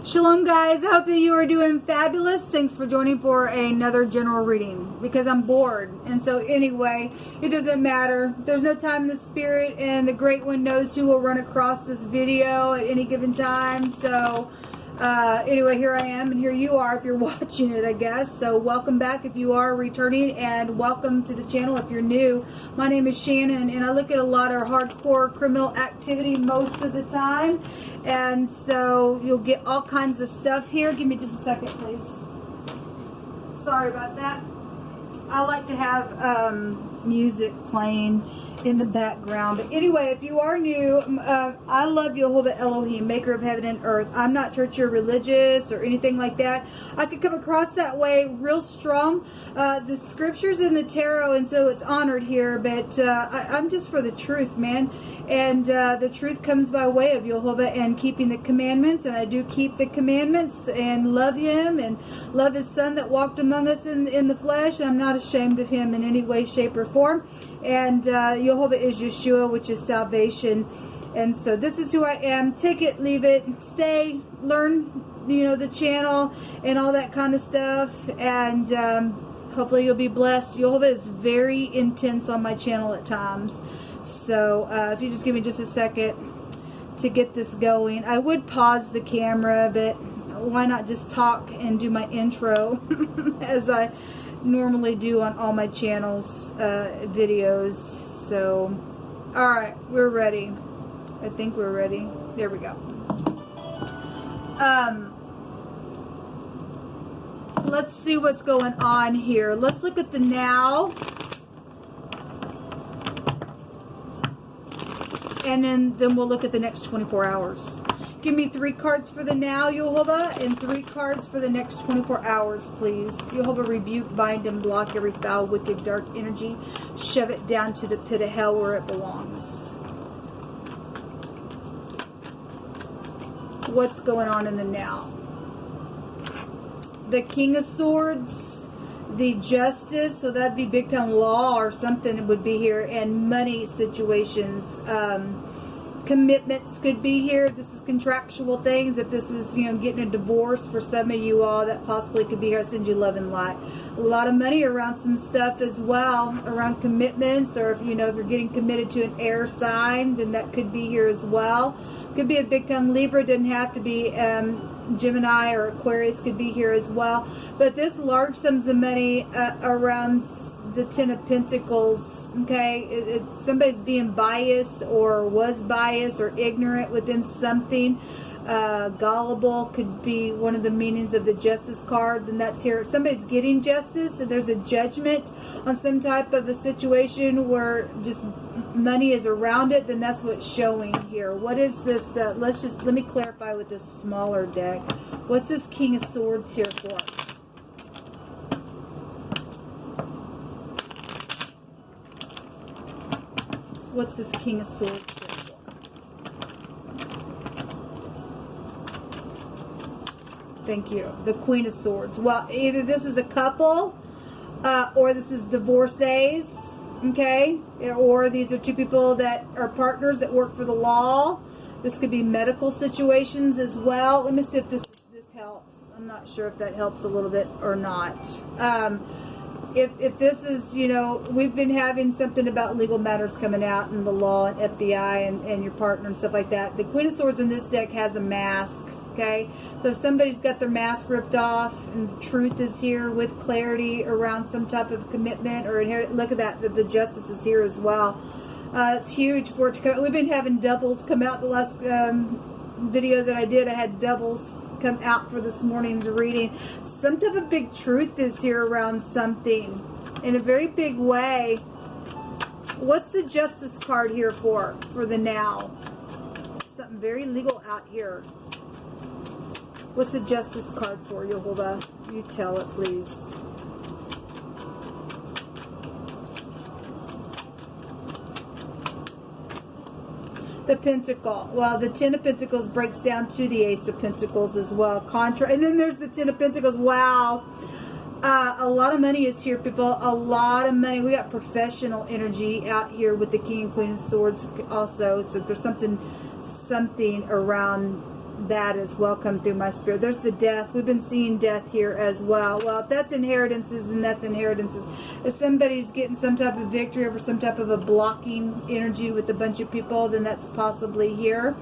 Shalom guys, I hope that you are doing fabulous. Thanks for joining for another general reading because I'm bored. And so anyway, it doesn't matter. There's no time in the spirit, and the great one knows who will run across this video at any given time. So anyway, here I am and here you are if you're watching it, I guess. So welcome back if you are returning, and welcome to the channel if you're new. My name is Shannon, and I look at a lot of hardcore criminal activity most of the time. And so you'll get all kinds of stuff here. Give me just a second, please. Sorry about that. I like to have music playing in the background. But anyway, if you are new, I love YHVH's Elohim, maker of heaven and earth. I'm not church or religious or anything like that. I could come across that way real strong. The scriptures in the tarot, and so it's honored here, but I'm just for the truth, man. And the truth comes by way of YHVH and keeping the commandments, and I do keep the commandments and love him and love his son that walked among us in the flesh. I'm not ashamed of him in any way, shape, or form. And YHVH is Yeshua, which is salvation. And so this is who I am. Take it, leave it, stay, learn, you know, the channel and all that kind of stuff. And hopefully you'll be blessed. YHVH is very intense on my channel at times. So if you just give me just a second to get this going. I would pause the camera, but why not just talk and do my intro as I normally do on all my channels videos. So alright, we're ready. I think we're ready. There we go. Let's see what's going on here. Let's look at the now. And then we'll look at the next 24 hours. Give me 3 cards for the now, YHVH, and 3 cards for the next 24 hours, please. YHVH, rebuke, bind, and block every foul, wicked, dark energy. Shove it down to the pit of hell where it belongs. What's going on in the now? The King of Swords. The justice, so that'd be big time law or something would be here, and money situations. Commitments could be here. This is contractual things. If this is, you know, getting a divorce for some of you all, that possibly could be here. I send you love and light. A lot of money around some stuff as well, around commitments, or if you know, if you're getting committed to an air sign, then that could be here as well. Could be a big time Libra. Doesn't have to be Gemini or Aquarius, could be here as well. But this large sums of money around the Ten of Pentacles, okay? Somebody's being biased or was biased or ignorant within something. Gullible could be one of the meanings of the Justice card, and that's here. If somebody's getting justice and there's a judgment on some type of a situation where just money is around it, then that's what's showing here. What is this? Let me clarify with this smaller deck. What's this King of Swords here for? What's this King of Swords here for? Thank you. The Queen of Swords. Well, either this is a couple or this is divorcees, okay? Or these are 2 people that are partners that work for the law. This could be medical situations as well. Let me see if this helps. I'm not sure if that helps a little bit or not. If this is, you know, we've been having something about legal matters coming out in the law and FBI and your partner and stuff like that. The Queen of Swords in this deck has a mask. Okay, so if somebody's got their mask ripped off and the truth is here with clarity around some type of commitment or inherit. Look at that, the justice is here as well. It's huge for it to come. We've been having doubles come out. The last video that I did, I had doubles come out for this morning's reading. Some type of big truth is here around something in a very big way. What's the Justice card here for the now? Something very legal out here. What's the Justice card for, YHVH? You tell it, please. The Pentacle. Well, the Ten of Pentacles breaks down to the Ace of Pentacles as well. And then there's the Ten of Pentacles. Wow. A lot of money is here, people. A lot of money. We got professional energy out here with the King and Queen of Swords also. So there's something around that as well come through my spirit. There's the death. We've been seeing death here as well. Well, if that's inheritances, then that's inheritances. If somebody's getting some type of victory over some type of a blocking energy with a bunch of people, then that's possibly here.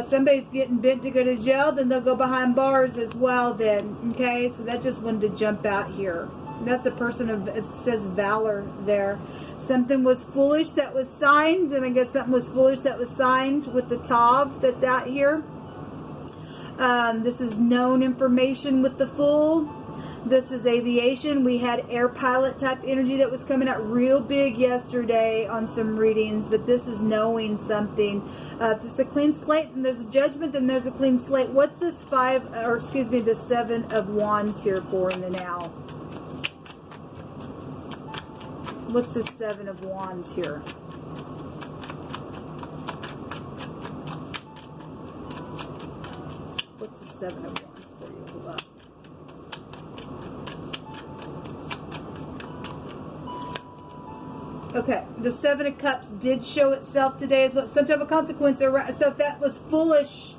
Somebody's getting bent to go to jail, then they'll go behind bars as well then. Okay, so that just wanted to jump out here. That's a person of, it says valor there. Something was foolish that was signed, and I guess something was foolish that was signed with the Tav that's out here. This is known information with the Fool. This is aviation. We had air pilot type energy that was coming out real big yesterday on some readings, but this is knowing something. If it's a clean slate, then there's a judgment, then there's a clean slate. What's this the 7 of Wands here for in the now? What's the 7 of Wands here? What's the 7 of Wands for you? Hold up. Okay, the 7 of Cups did show itself today as well. Some type of consequence around. So if that was foolish,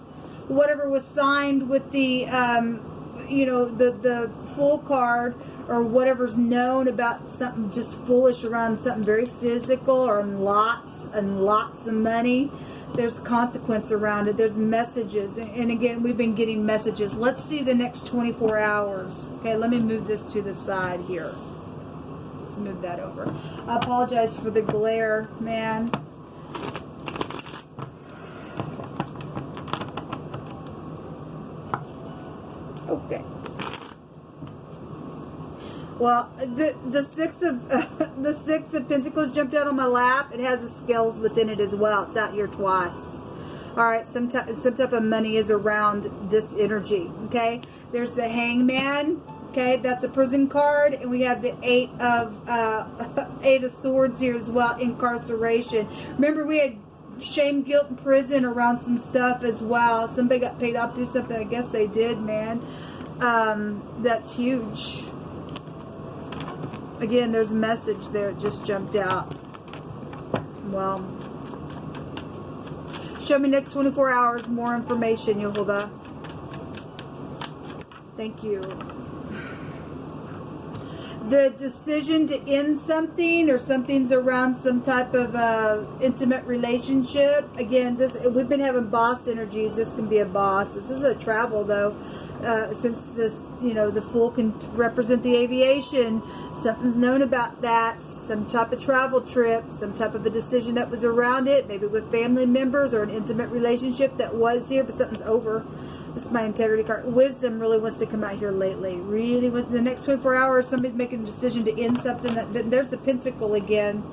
whatever was signed with the, the Fool card, or whatever's known about something just foolish around something very physical or lots and lots of money, there's consequence around it. There's messages. And again, we've been getting messages. Let's see the next 24 hours. Okay, let me move this to the side here. Just move that over. I apologize for the glare, man. Okay. Well, the six of Pentacles jumped out on my lap. It has the scales within it as well. It's out here twice. All right, some type of money is around this energy. Okay, there's the Hangman. Okay, that's a prison card, and we have the 8 of Swords here as well. Incarceration. Remember, we had shame, guilt, and prison around some stuff as well. Somebody got paid off to do something. I guess they did, man. That's huge. Again, there's a message there. It just jumped out. Well, show me next 24 hours more information, Yehovah. Thank you. The decision to end something, or something's around some type of intimate relationship. Again, we've been having boss energies. This can be a boss. This is a travel, though. Since this, the Fool can represent the aviation, something's known about that. Some type of travel trip, some type of a decision that was around it, maybe with family members or an intimate relationship that was here, but something's over. This is my integrity card. Wisdom really wants to come out here lately. Really, within the next 24 hours, somebody's making a decision to end something. There's the Pentacle again.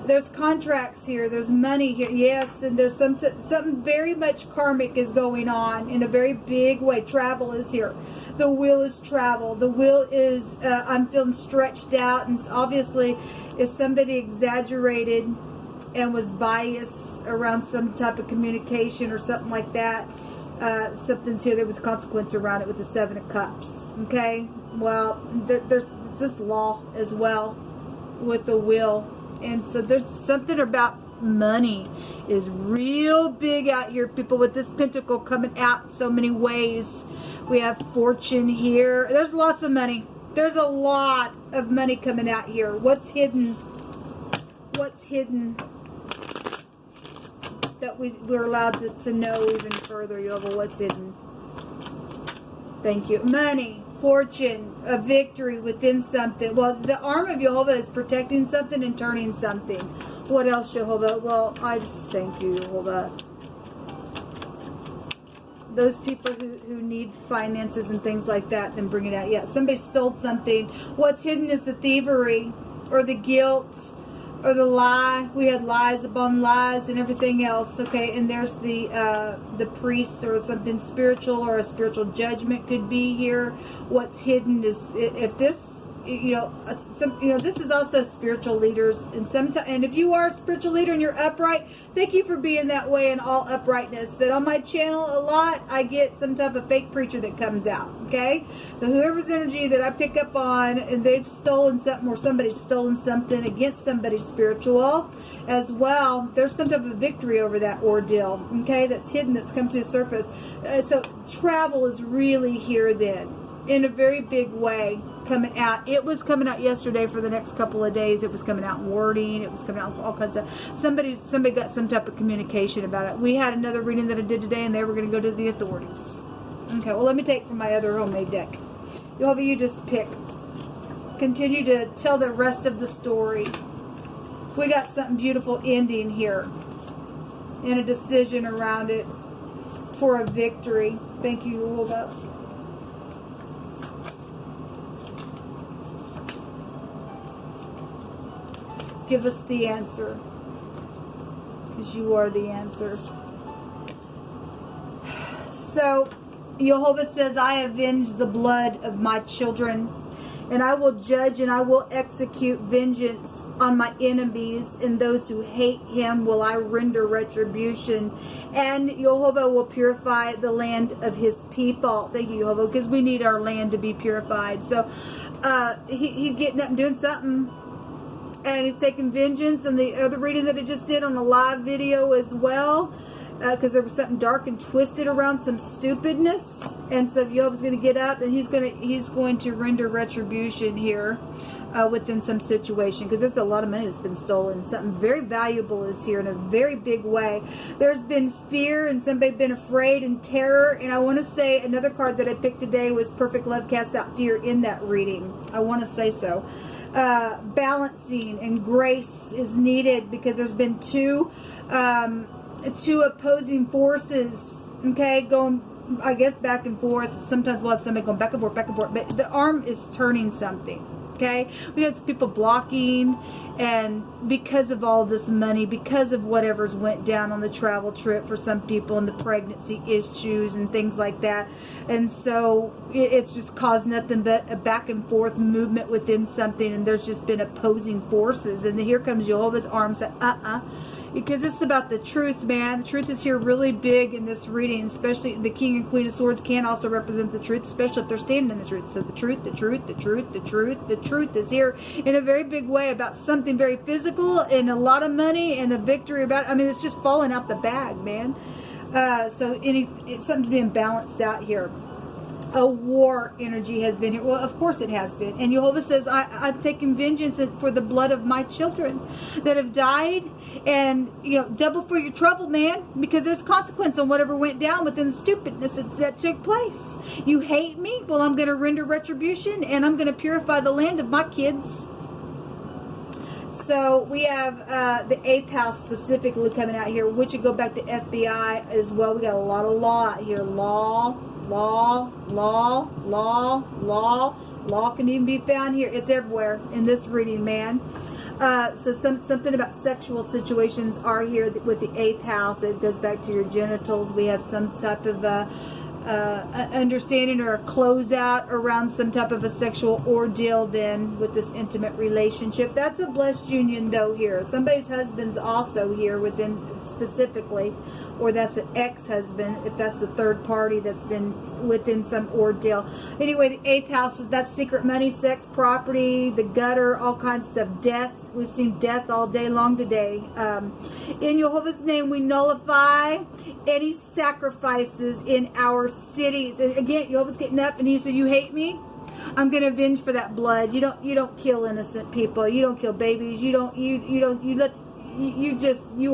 There's contracts here. There's money here. Yes, and there's something very much karmic is going on in a very big way. Travel is here. The will is travel. The will is, I'm feeling stretched out. And obviously, if somebody exaggerated and was biased around some type of communication or something like that, something's here. There was consequence around it with the 7 of Cups. Okay? Well, there's this law as well with the will. And so there's something about money is real big out here, people, with this Pentacle coming out in so many ways. We have fortune here. There's lots of money. There's a lot of money coming out here. What's hidden? What's hidden that we're allowed to know even further, Yehovah? What's hidden? Thank you. Money. Fortune, a victory within something. Well, the arm of Yehovah is protecting something and turning something. What else, Yehovah? Well, I just thank you, Yehovah. Those people who need finances and things like that, then bring it out. Yeah, somebody stole something. What's hidden is the thievery or the guilt or the lie. We had lies upon lies and everything else. Okay, and there's the priest or something spiritual, or a spiritual judgment could be here. What's hidden is, if this this is also spiritual leaders, and if you are a spiritual leader and you're upright, thank you for being that way in all uprightness. But on my channel a lot, I get some type of fake preacher that comes out. Okay, so whoever's energy that I pick up on, and they've stolen something, or somebody's stolen something against somebody spiritual as well, there's some type of victory over that ordeal, okay, that's hidden, that's come to the surface. So travel is really here then, in a very big way, coming out. It was coming out yesterday for the next couple of days. It was coming out in wording. It was coming out all kinds of stuff. Somebody got some type of communication about it. We had another reading that I did today, and they were going to go to the authorities. Okay, well, let me take from my other homemade deck. You just pick. Continue to tell the rest of the story. We got something beautiful ending here, and a decision around it for a victory. Thank you, Ulva. Give us the answer, because you are the answer. So, Jehovah says, I avenge the blood of my children, and I will judge and I will execute vengeance on my enemies, and those who hate him will I render retribution. And Jehovah will purify the land of his people. Thank you, Jehovah, because we need our land to be purified. So he's getting up and doing something, and he's taking vengeance. And the other reading that I just did on a live video as well, because there was something dark and twisted around some stupidness, and so Jehovah's going to get up, and he's going to render retribution here within some situation, because there's a lot of money that's been stolen. Something very valuable is here in a very big way. There's been fear, and somebody been afraid and terror. And I want to say another card that I picked today was Perfect Love Cast Out Fear in that reading. I want to say so. Balancing and grace is needed, because there's been two opposing forces, okay, going, I guess, back and forth. Sometimes we'll have somebody going back and forth, but the arm is turning something, okay? We had people blocking, and because of all this money, because of whatever's went down on the travel trip for some people, and the pregnancy issues and things like that, and so it's just caused nothing but a back and forth movement within something, and there's just been opposing forces. And here comes Jehovah's arm saying, because it's about the truth, man. The truth is here really big in this reading, especially the King and Queen of Swords can also represent the truth, especially if they're standing in the truth. So the truth is here in a very big way about something very physical and a lot of money and a victory about, I mean, it's just falling out the bag, man. So it's something being balanced out here. A war energy has been here. Well, of course it has been. And Jehovah says, I've taken vengeance for the blood of my children that have died. And, double for your trouble, man, because there's consequence on whatever went down within the stupidness that took place. You hate me? Well, I'm going to render retribution, and I'm going to purify the land of my kids. So we have the 8th house specifically coming out here, which would go back to FBI as well. We got a lot of law out here. Law can even be found here. It's everywhere in this reading, man. So something about sexual situations are here with the 8th house. It goes back to your genitals. We have some type of understanding or a closeout around some type of a sexual ordeal then with this intimate relationship. That's a blessed union though here. Somebody's husband's also here within specifically, or that's an ex-husband if that's the third party that's been within some ordeal. Anyway, the 8th house is that secret money, sex, property, the gutter, all kinds of stuff, death. We've seen death all day long today. In Jehovah's name, we nullify any sacrifices in our cities. And again, Jehovah's getting up and he said, you hate me? I'm going to avenge for that blood. You don't kill innocent people. You don't kill babies. You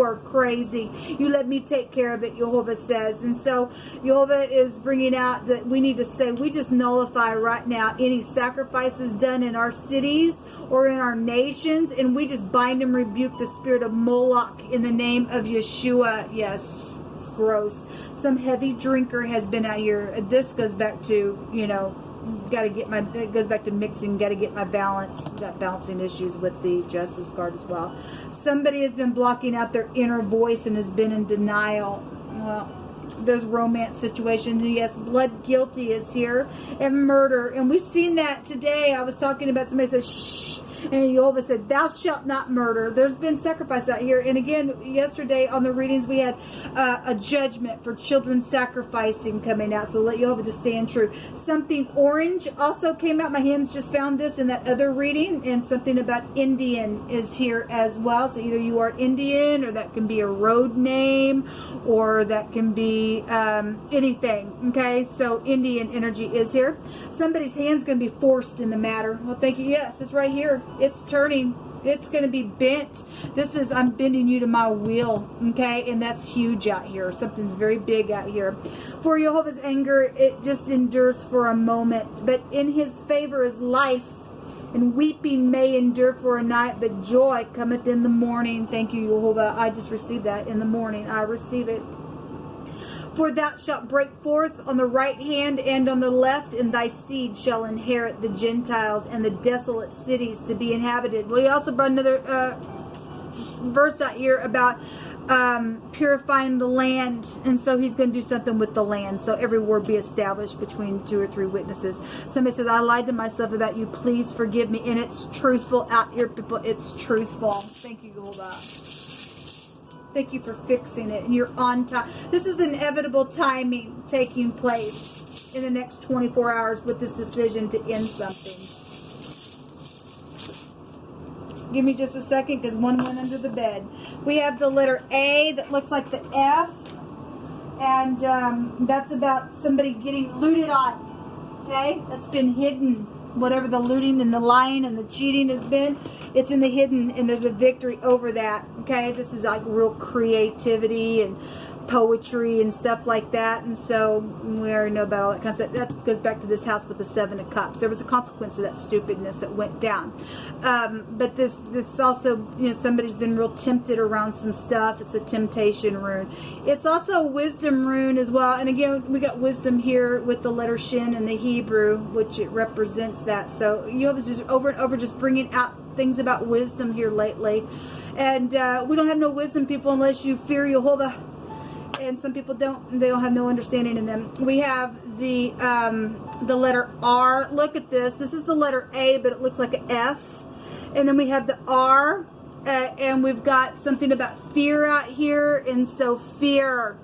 are crazy. You let me take care of it, Jehovah says. And so Jehovah is bringing out that we need to say, we just nullify right now any sacrifices done in our cities or in our nations, and we just bind and rebuke the spirit of Moloch in the name of Yeshua. Yes, it's gross. Some heavy drinker has been out here. This goes back to, it goes back to mixing, got to get my balance. Got balancing issues with the Justice card as well. Somebody has been blocking out their inner voice and has been in denial. Well, There's romance situations. And yes, blood guilty is here, and murder. And we've seen that today. I was talking about somebody said, shh. And Jehovah said, thou shalt not murder. There's been sacrifice out here. And again, yesterday on the readings, we had a judgment for children sacrificing coming out. So let Jehovah just stand true. Something orange also came out. My hands just found this in that other reading. And something about Indian is here as well. So either you are Indian, or that can be a road name, or that can be anything. Okay, so Indian energy is here. Somebody's hand's going to be forced in the matter. Well, thank you. Yes, it's right here. It's turning. It's going to be bent. This is, I'm bending you to my will. Okay, and that's huge out here. Something's very big out here. For Jehovah's anger, it just endures for a moment, but in his favor is life. And weeping may endure for a night, but joy cometh in the morning. Thank you, Jehovah. I just received that in the morning. I receive it. For thou shalt break forth on the right hand and on the left, and thy seed shall inherit the Gentiles and the desolate cities to be inhabited. Well, he also brought another verse out here about purifying the land, and so he's going to do something with the land. So every word be established between 2 or 3 witnesses. Somebody says, I lied to myself about you, please forgive me. And it's truthful out here, people. It's truthful. Thank you, Jehovah. Thank you for fixing it, and you're on time. This is inevitable timing taking place in the next 24 hours with this decision to end something. Give me just a second, because one went under the bed. We have the letter A that looks like the F, and that's about somebody getting looted on. Okay, that's been hidden. Whatever the looting and the lying and the cheating has been, it's in the hidden, and there's a victory over that. Okay, this is like real creativity and poetry and stuff like that, and so we already know about all that kind of stuff. That goes back to this house with the 7 of Cups. There was a consequence of that stupidness that went down, but this also, you know, somebody's been real tempted around some stuff. It's a temptation rune. It's also a wisdom rune as well, and again, we got wisdom here with the letter Shin in the Hebrew, which it represents that. So you have just over and over just bringing out things about wisdom here lately, and we don't have no wisdom, people, unless you fear Jehovah. And some people don't. They don't have no understanding in them. We have the letter R. Look at this. This is the letter A, but it looks like an F. And then we have the R, and we've got something about fear out here. And so fear.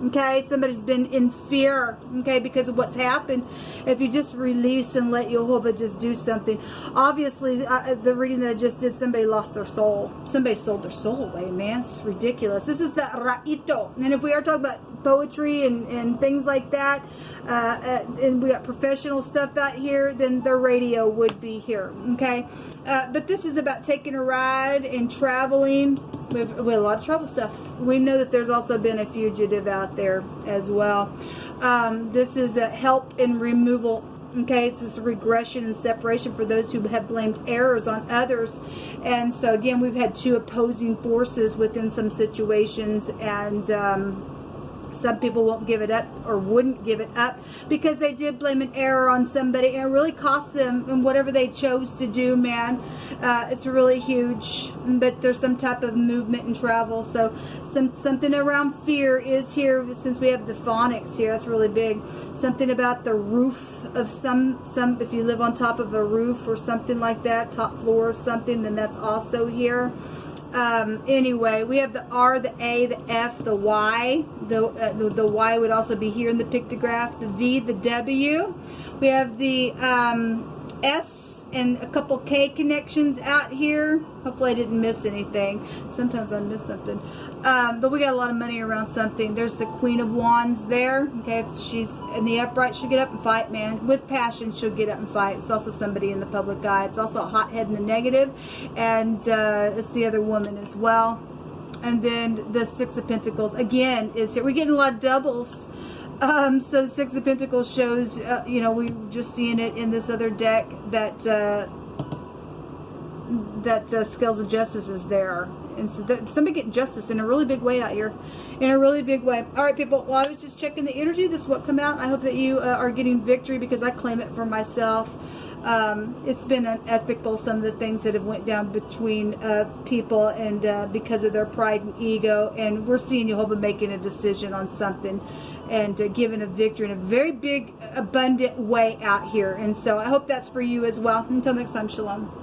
Okay, somebody's been in fear, okay, because of what's happened. If you just release and let Jehovah just do something. Obviously, the reading that I just did, somebody lost their soul. Somebody sold their soul away, man. It's ridiculous. This is the Ra'ito. And if we are talking about poetry and things like that, and we got professional stuff out here, then the radio would be here, okay? But this is about taking a ride and traveling. We have a lot of travel stuff. We know that there's also been a fugitive out there as well. This is a help and removal. Okay, it's this regression and separation for those who have blamed errors on others. And so again, we've had 2 opposing forces within some situations, and some people won't give it up, or wouldn't give it up, because they did blame an error on somebody, and it really cost them in whatever they chose to do, man. It's really huge, but there's some type of movement and travel. So something around fear is here, since we have the phonics here. That's really big. Something about the roof of some if you live on top of a roof or something like that, top floor of something, then that's also here. Anyway, we have the R, the A, the F, the Y. The Y would also be here in the pictograph. The V, the W. We have the S and a couple K connections out here. Hopefully I didn't miss anything. Sometimes I miss something. But we got a lot of money around something. There's the Queen of Wands there. Okay, if she's in the upright, she'll get up and fight, man. With passion, she'll get up and fight. It's also somebody in the public eye. It's also a hothead in the negative. And it's the other woman as well. And then the 6 of Pentacles, again, is here. We're getting a lot of doubles. So the 6 of Pentacles shows, you know, we're just seeing it in this other deck that Scales of Justice is there. And so somebody getting justice in a really big way out here. In a really big way. All right, people. Well, I was just checking the energy. This is what come out. I hope that you are getting victory, because I claim it for myself. It's been unethical, some of the things that have went down between people, and because of their pride and ego. And we're seeing Jehovah making a decision on something and giving a victory in a very big, abundant way out here. And so I hope that's for you as well. Until next time, shalom.